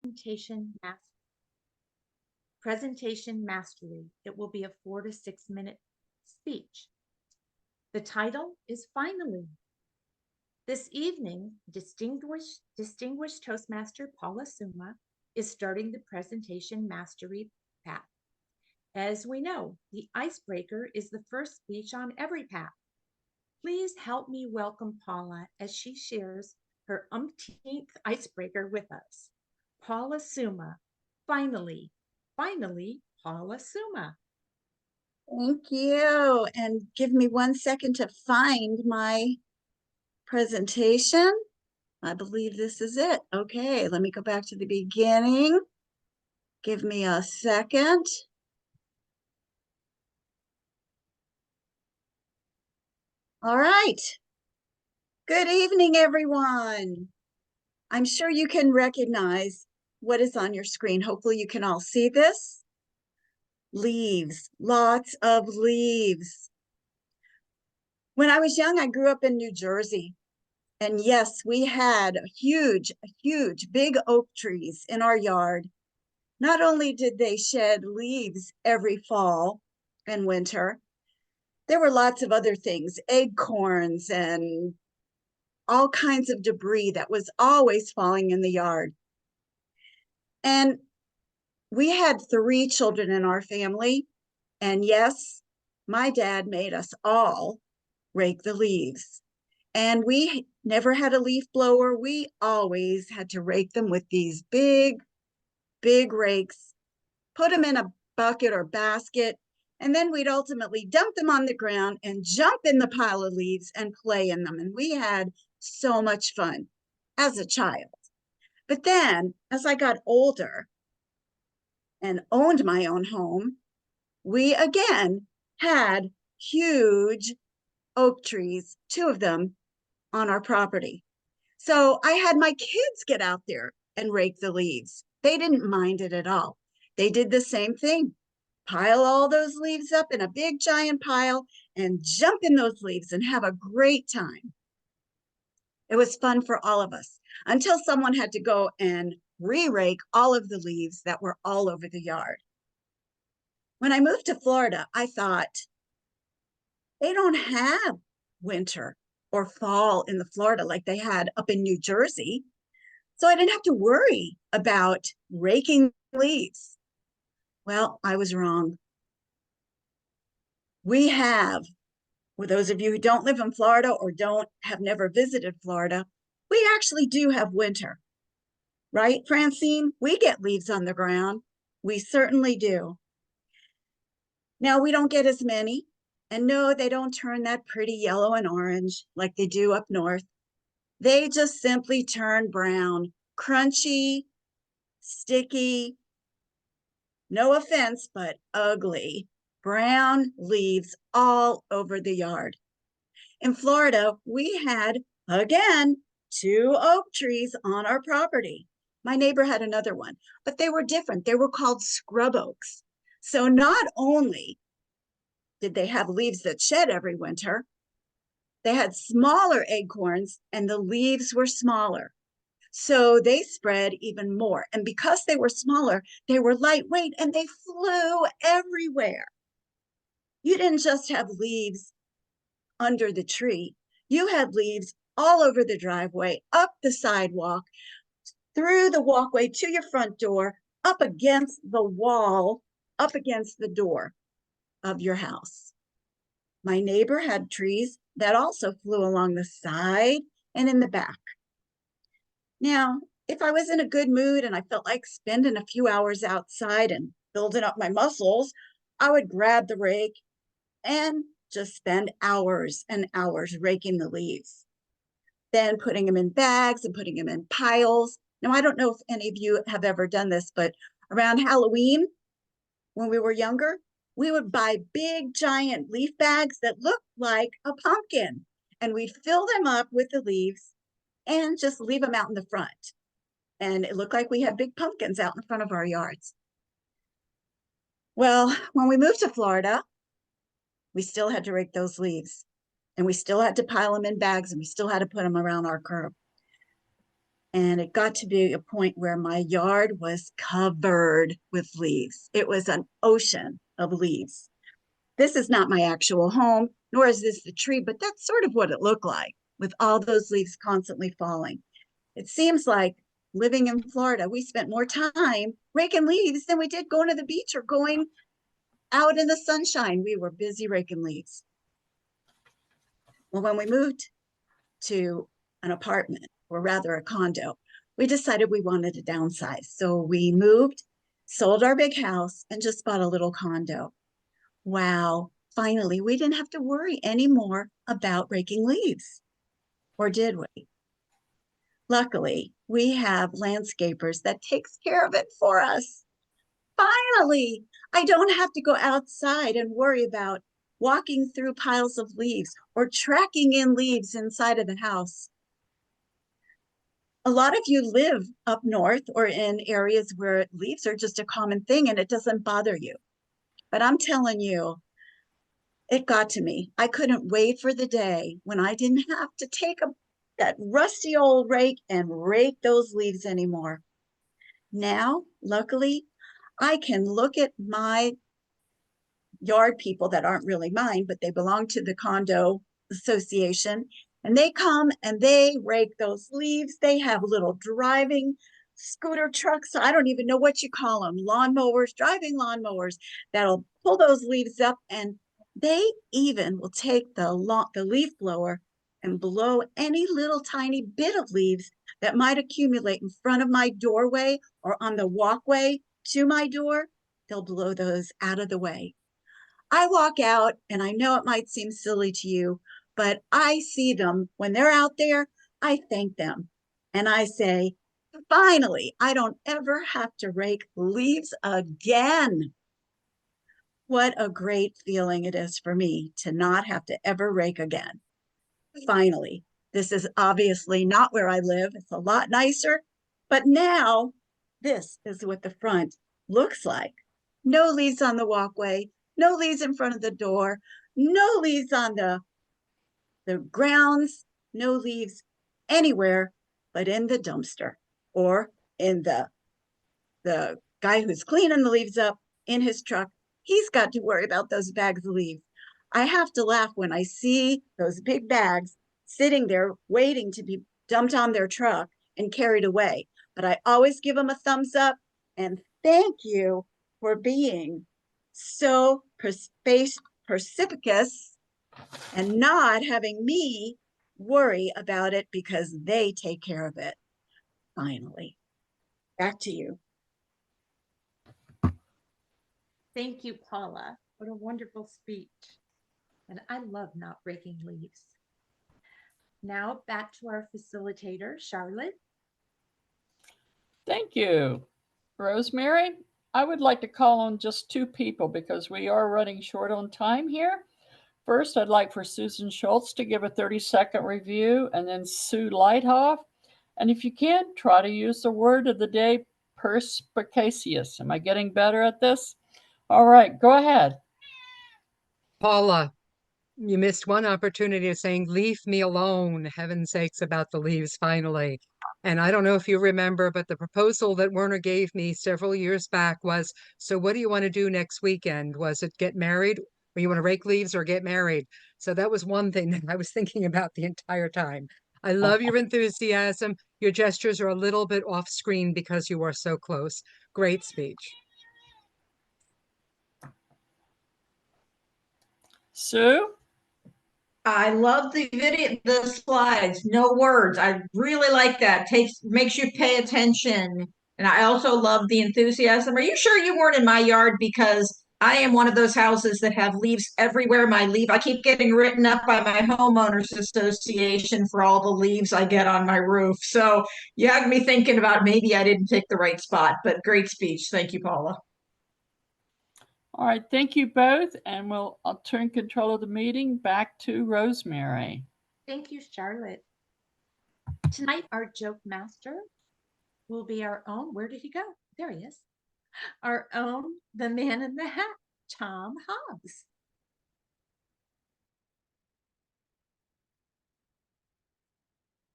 presentation mas- presentation mastery. It will be a 4 to 6 minute speech. The title is Finally. This evening, distinguished Toastmaster Paula Summa is starting the presentation mastery path. As we know, the icebreaker is the first speech on every path. Please help me welcome Paula as she shares her umpteenth icebreaker with us. Paula Summa. Finally, Paula Summa. Thank you. And give me 1 second to find my presentation. I believe this is it. Okay, let me go back to the beginning. Give me a second. All right. Good evening, everyone. I'm sure you can recognize what is on your screen. Hopefully you can all see this. Leaves, lots of leaves. When I was young, I grew up in New Jersey. And yes, we had huge, big oak trees in our yard. Not only did they shed leaves every fall and winter, there were lots of other things, acorns and all kinds of debris that was always falling in the yard. And we had 3 children in our family. And yes, my dad made us all rake the leaves. And we never had a leaf blower. We always had to rake them with these big rakes, put them in a bucket or basket, and then we'd ultimately dump them on the ground and jump in the pile of leaves and play in them. And we had so much fun as a child. But then as I got older and owned my own home, we again had huge oak trees, 2 of them on our property. So I had my kids get out there and rake the leaves. They didn't mind it at all. They did the same thing, pile all those leaves up in a big giant pile and jump in those leaves and have a great time. It was fun for all of us until someone had to go and re-rake all of the leaves that were all over the yard. When I moved to Florida, I thought, they don't have winter or fall in the Florida like they had up in New Jersey. So I didn't have to worry about raking leaves. Well, I was wrong. We have, for those of you who don't live in Florida or have never visited Florida, we actually do have winter. Right, Francine? We get leaves on the ground. We certainly do. Now, we don't get as many. And no, they don't turn that pretty yellow and orange like they do up north. They just simply turn brown, crunchy, sticky, no offense, but ugly, brown leaves all over the yard. In Florida, we had, again, 2 oak trees on our property. My neighbor had another one, but they were different. They were called scrub oaks. So not only did they have leaves that shed every winter, they had smaller acorns and the leaves were smaller. So they spread even more. And because they were smaller, they were lightweight and they flew everywhere. You didn't just have leaves under the tree, you had leaves all over the driveway, up the sidewalk, through the walkway to your front door, up against the wall, up against the door of your house. My neighbor had trees that also flew along the side and in the back. Now, if I was in a good mood and I felt like spending a few hours outside and building up my muscles, I would grab the rake and just spend hours and hours raking the leaves, then putting them in bags and putting them in piles. Now, I don't know if any of you have ever done this, but around Halloween, when we were younger, we would buy big, giant leaf bags that looked like a pumpkin, and we'd fill them up with the leaves and just leave them out in the front. And it looked like we had big pumpkins out in front of our yards. Well, when we moved to Florida, we still had to rake those leaves and we still had to pile them in bags and we still had to put them around our curb. And it got to be a point where my yard was covered with leaves. It was an ocean of leaves. This is not my actual home, nor is this the tree, but that's sort of what it looked like with all those leaves constantly falling. It seems like living in Florida, we spent more time raking leaves than we did going to the beach or going out in the sunshine. We were busy raking leaves. Well, when we moved to an apartment, or rather a condo, we decided we wanted to downsize. So we moved, sold our big house, and just bought a little condo. Wow, finally, we didn't have to worry anymore about raking leaves. Or did we? Luckily, we have landscapers that takes care of it for us. Finally, I don't have to go outside and worry about walking through piles of leaves or tracking in leaves inside of the house. A lot of you live up north or in areas where leaves are just a common thing and it doesn't bother you. But I'm telling you, it got to me. I couldn't wait for the day when I didn't have to take that rusty old rake and rake those leaves anymore. Now, luckily, I can look at my yard people that aren't really mine, but they belong to the condo association. And they come and they rake those leaves. They have little driving scooter trucks. I don't even know what you call them, lawnmowers, driving lawnmowers that'll pull those leaves up. And they even will take the leaf blower and blow any little tiny bit of leaves that might accumulate in front of my doorway or on the walkway to my door. They'll blow those out of the way. I walk out, and I know it might seem silly to you, but I see them when they're out there. I thank them and I say, finally, I don't ever have to rake leaves again. What a great feeling it is for me to not have to ever rake again. Finally, this is obviously not where I live. It's a lot nicer, but now this is what the front looks like. No leaves on the walkway, no leaves in front of the door, no leaves on the grounds, no leaves anywhere but in the dumpster or in the guy who's cleaning the leaves up in his truck. He's got to worry about those bags of leaves. I have to laugh when I see those big bags sitting there waiting to be dumped on their truck and carried away. But I always give them a thumbs up and thank you for being so perspicacious and not having me worry about it because they take care of it. Finally, back to you. Thank you, Paula. What a wonderful speech. And I love not raking leaves. Now back to our facilitator, Charlotte. Thank you, Rosemary. I would like to call on just two people because we are running short on time here. First, I'd like for Susan Schultz to give a 30-second review, and then Sue Lighthoff. And if you can, try to use the word of the day, perspicacious. Am I getting better at this? All right, go ahead. Paula, you missed one opportunity of saying, leave me alone, heaven's sakes, about the leaves finally. And I don't know if you remember, but the proposal that Werner gave me several years back was, so what do you want to do next weekend? Was it get married, or you want to rake leaves or get married? So that was one thing that I was thinking about the entire time. I love your enthusiasm. Your gestures are a little bit off screen because you are so close. Great speech. Sue? I love the video, the slides, no words. I really like that. Makes you pay attention. And I also love the enthusiasm. Are you sure you weren't in my yard? Because I am one of those houses that have leaves everywhere. I keep getting written up by my homeowners association for all the leaves I get on my roof. So you had me thinking about maybe I didn't pick the right spot, but great speech. Thank you, Paula. All right, thank you both, and I'll turn control of the meeting back to Rosemary. Thank you, Charlotte. Tonight, our joke master will be our own, where did he go? There he is. Our own, the man in the hat, Tom Hobbs.